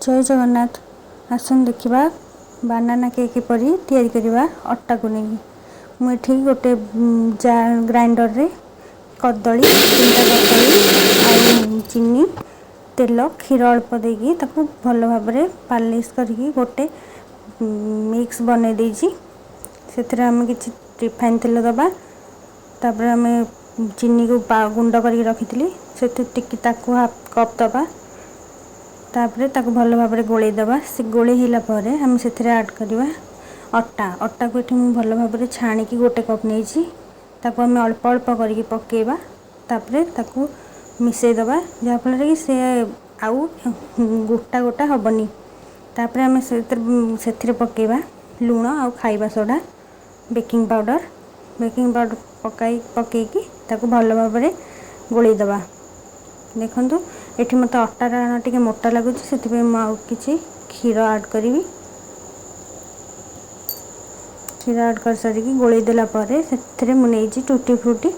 जय जगन्नाथ। आसन देखा बानाना केक किपरि तैयारी करवा अटा को नहीं मुझे गोटे ग्राइंडर रे कदली 3टा कदली चीनी तेल क्षीर अल्प देकी ताकू भल भाव पालिश करके गोटे मिक्स बन देजी से आम कि रिफाइन तेल दबा तापर आम चीनी को गुंड करके रखी से हाफ कप दबा तापर ताकू भल भाव गोल दबा से गोल होगा आम से ऐड करवा अटा अटा को ये भल भाव छाणिकी गोटे कप नहीं ताकू आम अल्प अल्प करके पकेबा तापर ताकू मिसई दबा जहाँफल कि सी आउ गोटा गोटा हेनी तापर आम से पकेबा लुण आउ खाइबा सोडा बेकिंग पाउडर पकईकी ताकू भल भाव गोल दबा देखु ये मत अटार टे मोटा लगुच से कि क्षीर ऐड करी क्षीर ऐड कर सारिकी गोल देलापर से मुझे टूटी फ्रूटी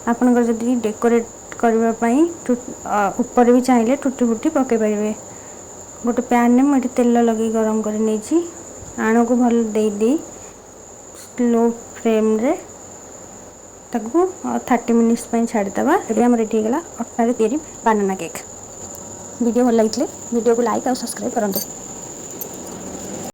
आपंकर जदि डेकोरेट करने ऊपर भी चाहिए टूटी फ्रूटी पकई पारे गोटे पैन में मुझे तेल लगे गरम कर नहीं आण को भल दे स्लो फ्लेम रे ताकू 30 मिनिट्स छाड़ीदे ये रेडी होगा अटारे तैयारी बानाना केक। वीडियो भल लगी वीडियो को लाइक और सब्सक्राइब करूँ।